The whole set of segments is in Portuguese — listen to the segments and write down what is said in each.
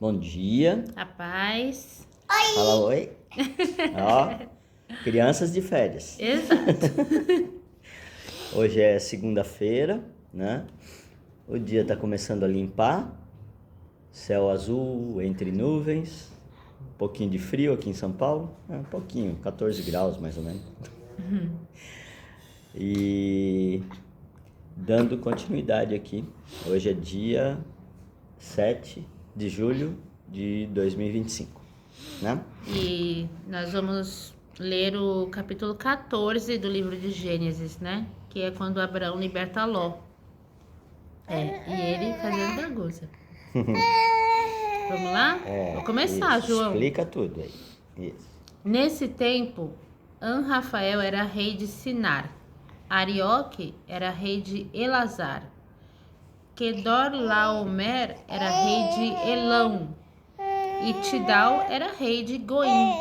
Bom dia. A paz. Fala oi. Ó, crianças de férias. Exato. Hoje é segunda-feira, né? O dia tá começando a limpar. Céu azul entre nuvens. Um pouquinho de frio aqui em São Paulo. Um pouquinho, 14 graus mais ou menos. E dando continuidade aqui. Hoje é dia 7 de julho de 2025, né? E nós vamos ler o capítulo 14 do livro de Gênesis, né? Que é quando Abraão liberta Ló. E ele fazendo bagunça. Vamos lá? Vou começar, Isso, João. explica tudo aí. Isso. Nesse tempo, An-Rafael era rei de Sinar. Arioque era rei de Elazar. Kedorlaomer era rei de Elão. E Tidal era rei de Goim.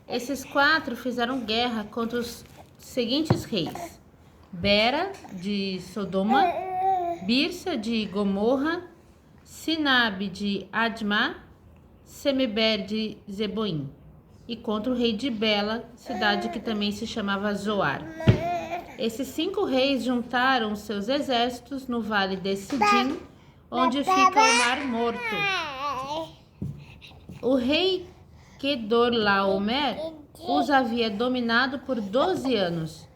Esses quatro fizeram guerra contra os seguintes reis: Bera de Sodoma, Birsa de Gomorra, Sinabe de Admá, Semeber de Zeboim, e contra o rei de Bela, cidade que também se chamava Zoar. Esses 5 reis juntaram seus exércitos no vale de Sidim, onde fica o Mar Morto. O rei Kedorlaomer os havia dominado por 12 anos,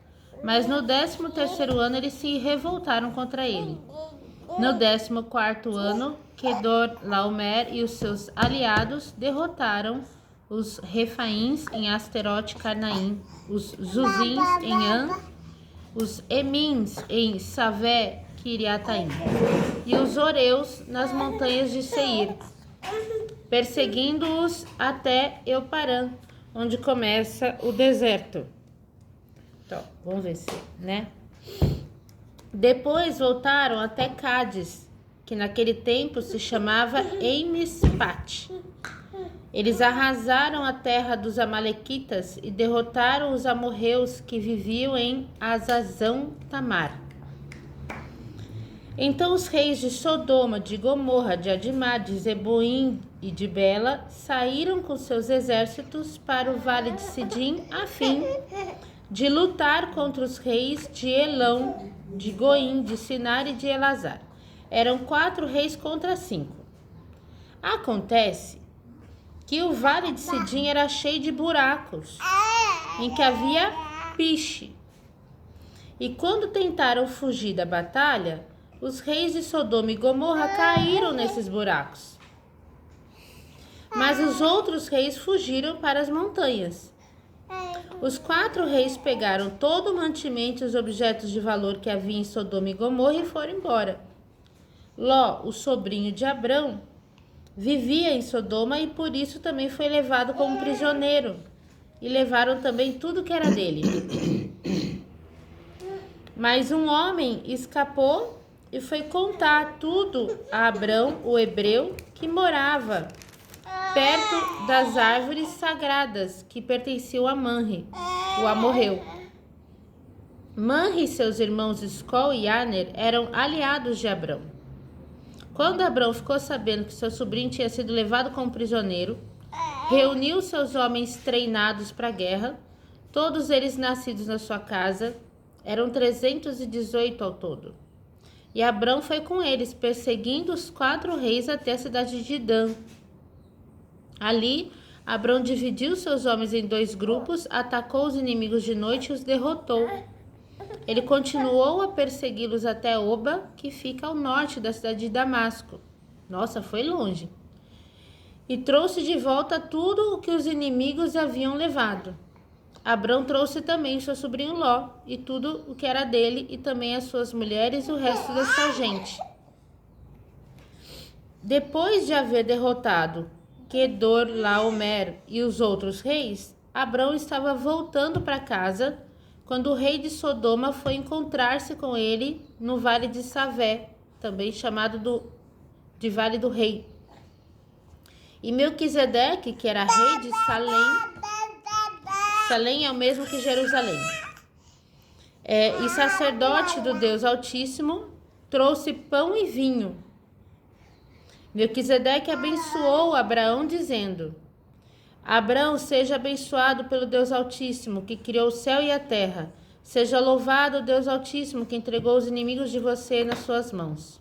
mas no 13º ano eles se revoltaram contra ele. No 14º ano, Kedorlaomer e os seus aliados derrotaram os Refaíns em Asterote Carnaim, os Zuzins em An, os Emins em Savé Kiriataim e os Oreus nas montanhas de Seir, perseguindo-os até Euparã, onde começa o deserto. Então, vamos ver se, né? Depois voltaram até Cádiz, que naquele tempo se chamava Emispat. Eles arrasaram a terra dos amalequitas e derrotaram os amorreus que viviam em Azazão Tamar. Então os reis de Sodoma, de Gomorra, de Admá, de Zeboim e de Bela saíram com seus exércitos para o vale de Sidim a fim de lutar contra os reis de Elão, de Goim, de Sinar e de Elazar. Eram 4 reis contra 5. Acontece que o vale de Sidim era cheio de buracos, em que havia piche. E quando tentaram fugir da batalha, os reis de Sodoma e Gomorra caíram nesses buracos. Mas os outros reis fugiram para as montanhas. Os 4 reis pegaram todo o mantimento e os objetos de valor que havia em Sodoma e Gomorra e foram embora. Ló, o sobrinho de Abrão, vivia em Sodoma e por isso também foi levado como prisioneiro. E levaram também tudo que era dele. Mas um homem escapou e foi contar tudo a Abrão, o hebreu, que morava perto das árvores sagradas que pertenciam a Manre, o amorreu. Manre e seus irmãos Escol e Aner eram aliados de Abrão. Quando Abrão ficou sabendo que seu sobrinho tinha sido levado como prisioneiro, reuniu seus homens treinados para a guerra, todos eles nascidos na sua casa, eram 318 ao todo. E Abrão foi com eles, perseguindo os 4 reis até a cidade de Dan. Ali, Abrão dividiu seus homens em 2 grupos, atacou os inimigos de noite e os derrotou. Ele continuou a persegui-los até Oba, que fica ao norte da cidade de Damasco. Nossa, foi longe. E trouxe de volta tudo o que os inimigos haviam levado. Abrão trouxe também seu sobrinho Ló, e tudo o que era dele, e também as suas mulheres e o resto da sua gente. Depois de haver derrotado Kedorlaomer e os outros reis, Abrão estava voltando para casa quando o rei de Sodoma foi encontrar-se com ele no vale de Savé, também chamado de Vale do Rei. E Melquisedeque, que era rei de Salém, Salém é o mesmo que Jerusalém, e sacerdote do Deus Altíssimo, trouxe pão e vinho. Melquisedeque abençoou Abraão, dizendo: Abraão, seja abençoado pelo Deus Altíssimo, que criou o céu e a terra. Seja louvado o Deus Altíssimo, que entregou os inimigos de você nas suas mãos.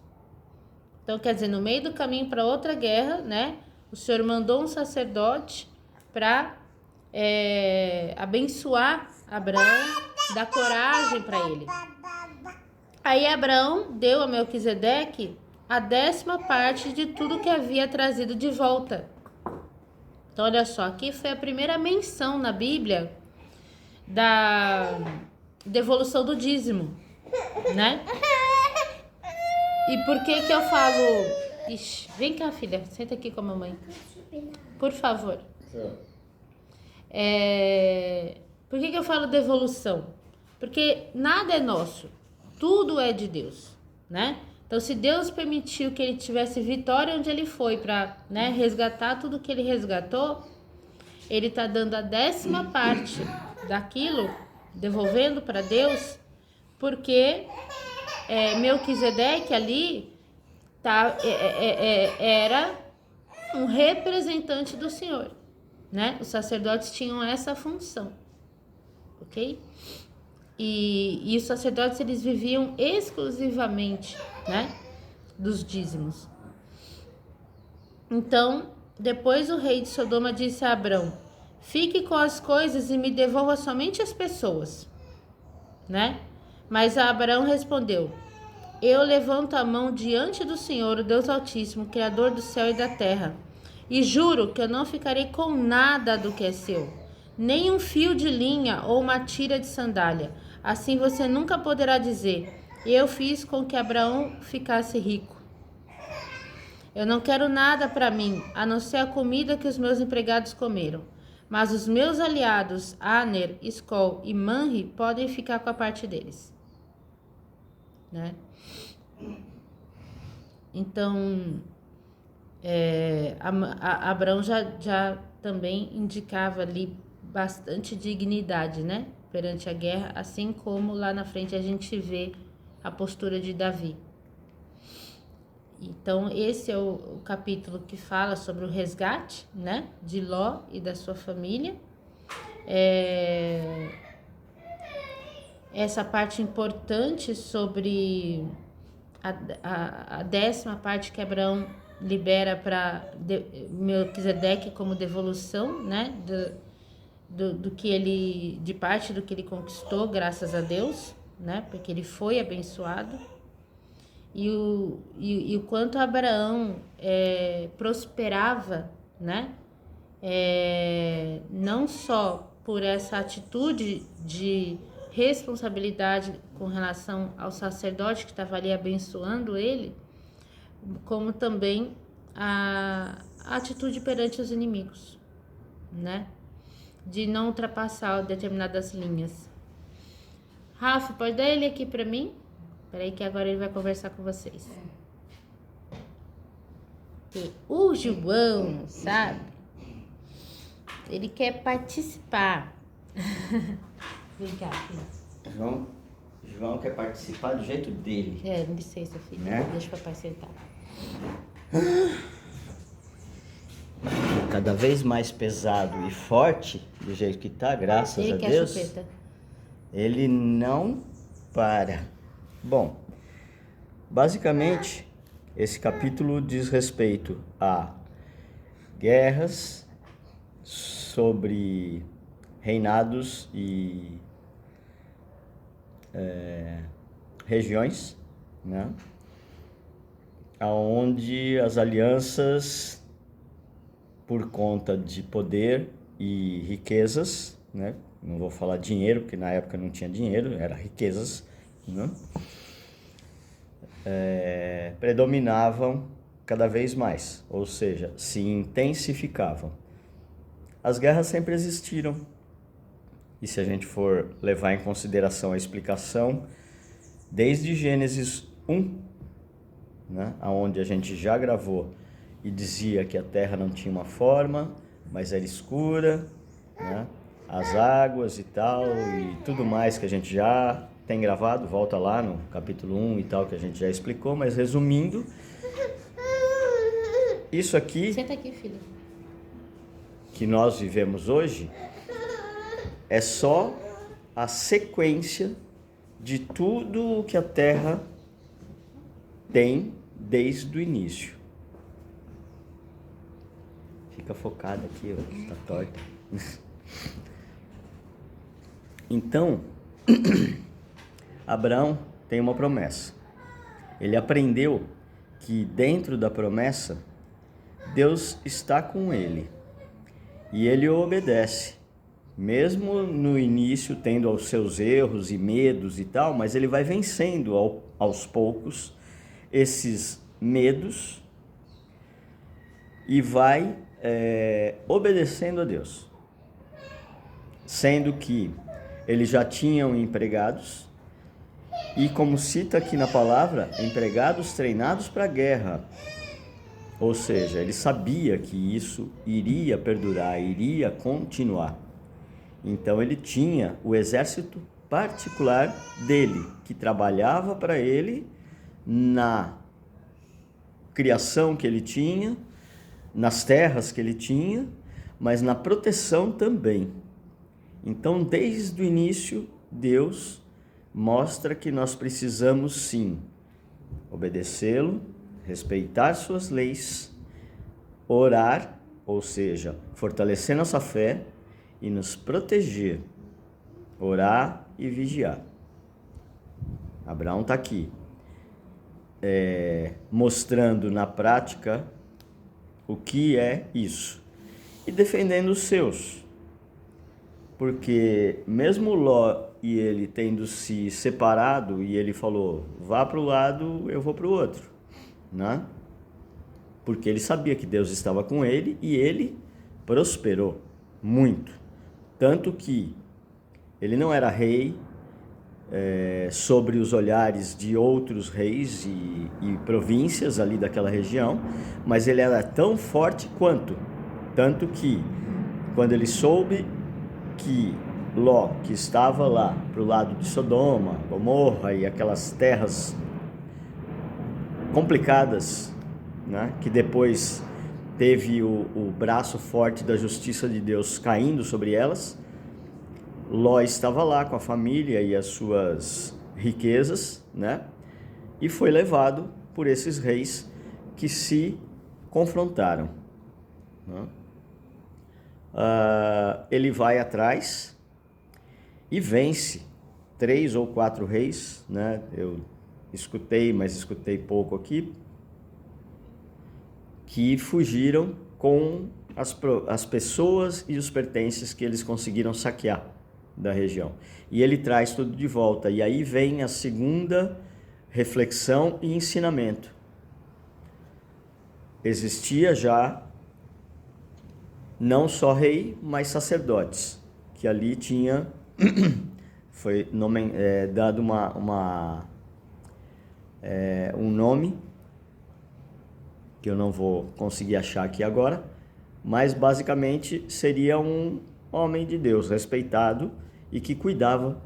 Então, quer dizer, no meio do caminho para outra guerra, né? O Senhor mandou um sacerdote para abençoar Abraão, dar coragem para ele. Aí Abraão deu a Melquisedeque a 10ª parte de tudo que havia trazido de volta. Então, olha só, aqui foi a primeira menção na Bíblia da devolução do dízimo, né? E por que eu falo... Ixi, vem cá, filha, senta aqui com a mamãe. Por favor. Por que eu falo devolução? Porque nada é nosso, tudo é de Deus, né? Então, se Deus permitiu que ele tivesse vitória onde ele foi para, né, resgatar tudo que ele resgatou, ele está dando a 10ª parte daquilo, devolvendo para Deus, porque Melquisedeque ali era um representante do Senhor, né? Os sacerdotes tinham essa função, ok? E os sacerdotes, eles viviam exclusivamente, né, dos dízimos. Então, depois o rei de Sodoma disse a Abrão: fique com as coisas e me devolva somente as pessoas, né? Mas Abrão respondeu: eu levanto a mão diante do Senhor, o Deus Altíssimo, Criador do céu e da terra, e juro que eu não ficarei com nada do que é seu, nem um fio de linha ou uma tira de sandália. Assim você nunca poderá dizer: eu fiz com que Abraão ficasse rico. Eu não quero nada para mim, a não ser a comida que os meus empregados comeram. Mas os meus aliados, Aner, Escol e Manre, podem ficar com a parte deles, né? Então, Abraão já também indicava ali bastante dignidade, né, perante a guerra, assim como lá na frente a gente vê a postura de Davi. Então, esse é o capítulo que fala sobre o resgate, né, de Ló e da sua família. Essa parte importante sobre a 10ª parte que Abraão libera para Melquisedeque como devolução, né, do que ele, de parte do que ele conquistou, graças a Deus, né, porque ele foi abençoado. E o quanto Abraão prosperava, né, não só por essa atitude de responsabilidade com relação ao sacerdote que estava ali abençoando ele, como também a atitude perante os inimigos, né, de não ultrapassar determinadas linhas. Rafa, pode dar ele aqui para mim? Peraí que agora ele vai conversar com vocês. E o João, sabe? Ele quer participar. Vem cá, filho. João quer participar do jeito dele. Licença, filho. Né? Deixa o papai sentar. Cada vez mais pesado e forte, do jeito que tá, graças a Deus. Ele quer chupeta. Ele não para. Bom, basicamente, esse capítulo diz respeito a guerras sobre reinados e regiões, né? Onde as alianças, por conta de poder e riquezas, né? Não vou falar dinheiro, porque na época não tinha dinheiro, era riquezas, né? Predominavam cada vez mais, ou seja, se intensificavam. As guerras sempre existiram, e se a gente for levar em consideração a explicação, desde Gênesis 1, né, onde a gente já gravou e dizia que a terra não tinha uma forma, mas era escura, né, as águas e tal, e tudo mais que a gente já tem gravado, volta lá no capítulo 1 e tal, que a gente já explicou, mas resumindo, isso aqui Senta aqui, filho. que nós vivemos hoje é só a sequência de tudo o que a Terra tem desde o início. Fica focado aqui, ó, tá torta. Então, Abraão tem uma promessa. Ele aprendeu que dentro da promessa, Deus está com ele. E ele o obedece. Mesmo no início tendo os seus erros e medos e tal, mas ele vai vencendo aos poucos esses medos e vai obedecendo a Deus. Sendo que eles já tinham empregados, e como cita aqui na palavra, empregados treinados para a guerra. Ou seja, ele sabia que isso iria perdurar, iria continuar. Então ele tinha o exército particular dele, que trabalhava para ele na criação que ele tinha, nas terras que ele tinha, mas na proteção também. Então, desde o início, Deus mostra que nós precisamos sim obedecê-lo, respeitar suas leis, orar, ou seja, fortalecer nossa fé e nos proteger, orar e vigiar. Abraão está aqui mostrando na prática o que é isso e defendendo os seus, porque mesmo Ló e ele tendo se separado, e ele falou, vá para o lado, eu vou para o outro, né? Porque ele sabia que Deus estava com ele e ele prosperou muito, tanto que ele não era rei sobre os olhares de outros reis e províncias ali daquela região, mas ele era tão forte quanto, tanto que quando ele soube que Ló, que estava lá para o lado de Sodoma, Gomorra e aquelas terras complicadas, né, que depois teve o braço forte da justiça de Deus caindo sobre elas, Ló estava lá com a família e as suas riquezas, né, e foi levado por esses reis que se confrontaram, né? Ele vai atrás e vence 3 ou 4 reis, né? Eu escutei, mas escutei pouco aqui, que fugiram com as pessoas e os pertences que eles conseguiram saquear da região. E ele traz tudo de volta. E aí vem a segunda reflexão e ensinamento. Existia já não só rei, mas sacerdotes, que ali tinha foi dado um nome que eu não vou conseguir achar aqui agora, mas basicamente seria um homem de Deus respeitado e que cuidava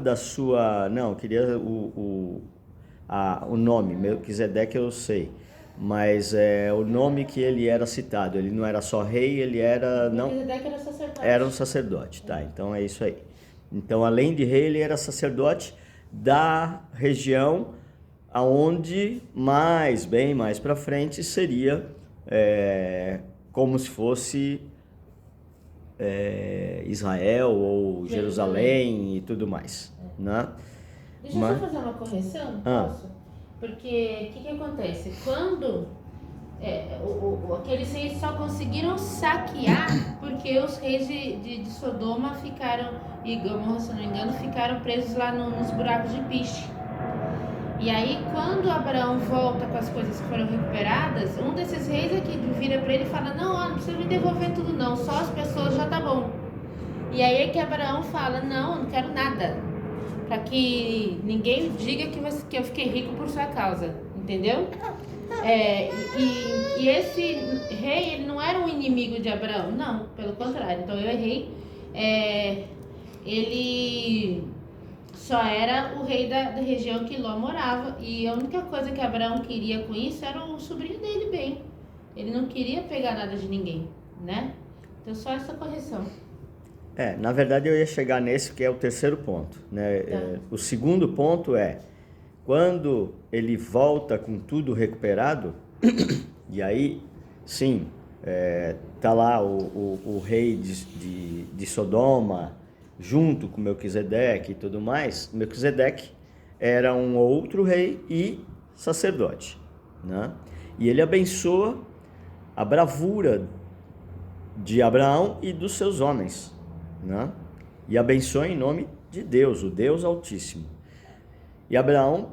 da sua, não, queria o nome, Melquisedeque eu sei, mas o nome que ele era citado, ele não era só rei, ele era, não, era um sacerdote, tá, então é isso aí. Então, além de rei, ele era sacerdote da região aonde bem mais para frente seria como se fosse Israel ou Jerusalém e tudo mais, né? Deixa eu só fazer uma correção, posso? Porque o que acontece? Quando aqueles reis só conseguiram saquear porque os reis de Sodoma ficaram, e Gomorra, se não me engano, ficaram presos lá nos buracos de piche. E aí, quando Abraão volta com as coisas que foram recuperadas, um desses reis aqui vira para ele e fala, não precisa me devolver tudo não, só as pessoas já tá bom. E aí é que Abraão fala, não quero nada, para que ninguém diga que eu fiquei rico por sua causa, entendeu? E esse rei, ele não era um inimigo de Abraão, não, pelo contrário. Então eu errei. Ele Só era o rei da região que Ló morava. E a única coisa que Abraão queria com isso era o sobrinho dele bem. Ele não queria pegar nada de ninguém, né? Então só essa correção. Na verdade eu ia chegar nesse que é o terceiro ponto, né? Tá. O segundo ponto é, quando ele volta com tudo recuperado, e aí, sim, tá lá o rei de Sodoma, junto com Melquisedeque e tudo mais. Melquisedeque era um outro rei e sacerdote, né? E ele abençoa a bravura de Abraão e dos seus homens, né? E abençoa em nome de Deus, o Deus Altíssimo. E Abraão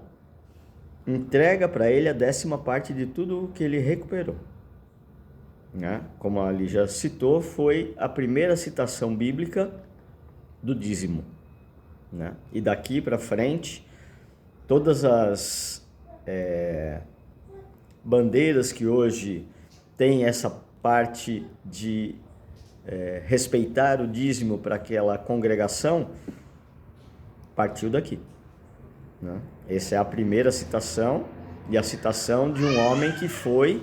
entrega para ele a 10ª parte de tudo o que ele recuperou, né? Como ali já citou, foi a primeira citação bíblica do dízimo, né? E daqui para frente, todas as bandeiras que hoje têm essa parte de respeitar o dízimo para aquela congregação, partiu daqui, né? Essa é a primeira citação, e a citação de um homem que foi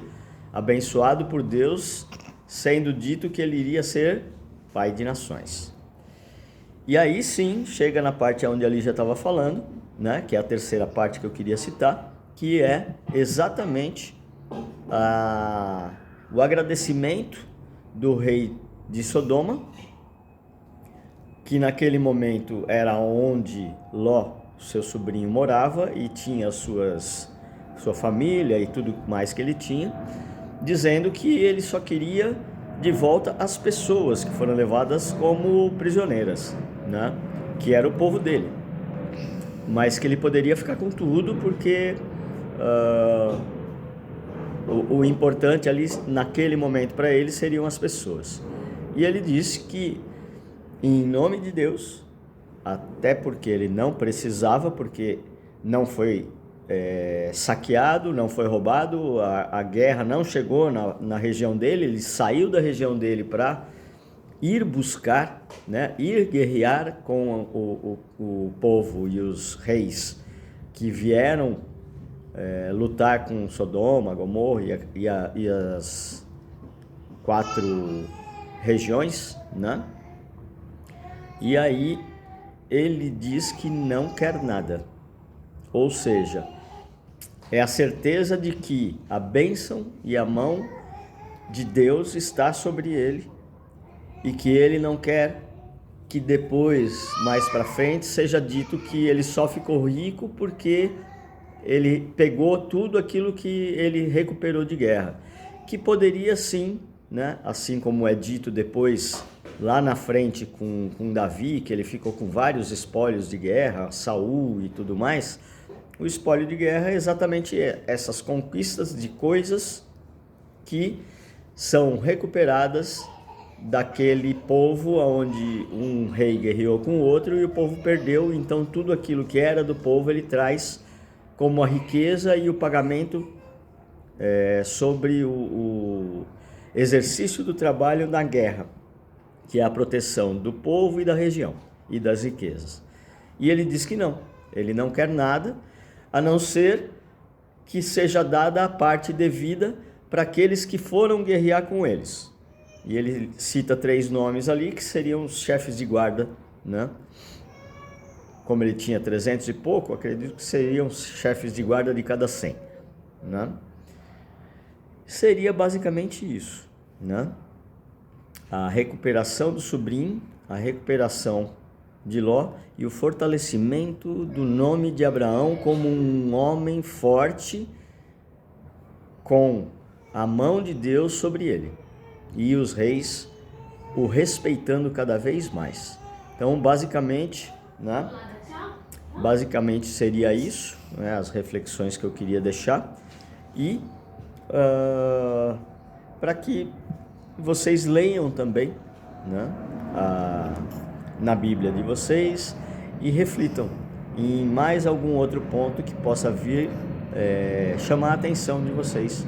abençoado por Deus, sendo dito que ele iria ser pai de nações. E aí sim, chega na parte onde ali já estava falando, né, que é a terceira parte que eu queria citar, que é exatamente o agradecimento do rei de Sodoma, que naquele momento era onde Ló, seu sobrinho, morava e tinha sua família e tudo mais que ele tinha, dizendo que ele só queria de volta as pessoas que foram levadas como prisioneiras, né? Que era o povo dele, mas que ele poderia ficar com tudo, porque o importante ali naquele momento para ele seriam as pessoas. E ele disse que em nome de Deus, até porque ele não precisava, porque não foi saqueado, não foi roubado, a guerra não chegou na região dele, ele saiu da região dele para ir buscar, né, ir guerrear com o povo e os reis que vieram lutar com Sodoma, Gomorra e as 4 regiões, né? E aí ele diz que não quer nada, ou seja, é a certeza de que a bênção e a mão de Deus está sobre ele, e que ele não quer que depois, mais para frente, seja dito que ele só ficou rico porque ele pegou tudo aquilo que ele recuperou de guerra, que poderia sim, né? Assim como é dito depois lá na frente com Davi, que ele ficou com vários espólios de guerra, Saul e tudo mais. O espólio de guerra é exatamente essas conquistas de coisas que são recuperadas daquele povo onde um rei guerreou com o outro e o povo perdeu. Então tudo aquilo que era do povo ele traz como a riqueza e o pagamento sobre o exercício do trabalho na guerra, que é a proteção do povo e da região e das riquezas. E ele diz que não, ele não quer nada, a não ser que seja dada a parte devida para aqueles que foram guerrear com eles. E ele cita 3 nomes ali, que seriam os chefes de guarda, né? Como ele tinha 300 e pouco, acredito que seriam os chefes de guarda de cada 100, né? Seria basicamente isso, né? A recuperação do sobrinho, a recuperação de Ló e o fortalecimento do nome de Abraão como um homem forte com a mão de Deus sobre ele, e os reis o respeitando cada vez mais. Então, basicamente, né? Basicamente seria isso, né? As reflexões que eu queria deixar, e para que vocês leiam também, né? Na Bíblia de vocês e reflitam em mais algum outro ponto que possa vir chamar a atenção de vocês,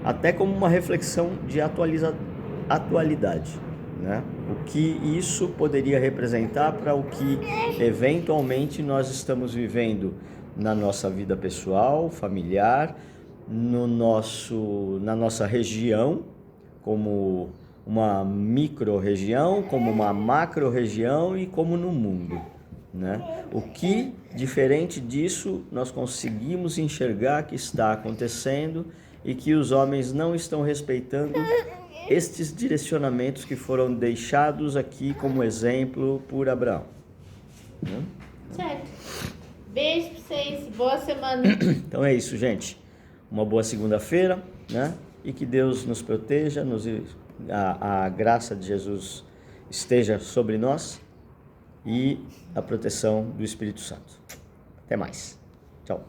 até como uma reflexão de atualidade, né? O que isso poderia representar para o que eventualmente nós estamos vivendo na nossa vida pessoal, familiar, na nossa região, como uma micro-região, como uma macro-região e como no mundo, né? O que, diferente disso, nós conseguimos enxergar que está acontecendo e que os homens não estão respeitando estes direcionamentos que foram deixados aqui como exemplo por Abraão. Né? Certo. Beijo pra vocês. Boa semana. Então é isso, gente. Uma boa segunda-feira, né? E que Deus nos proteja, a graça de Jesus esteja sobre nós e a proteção do Espírito Santo. Até mais. Tchau.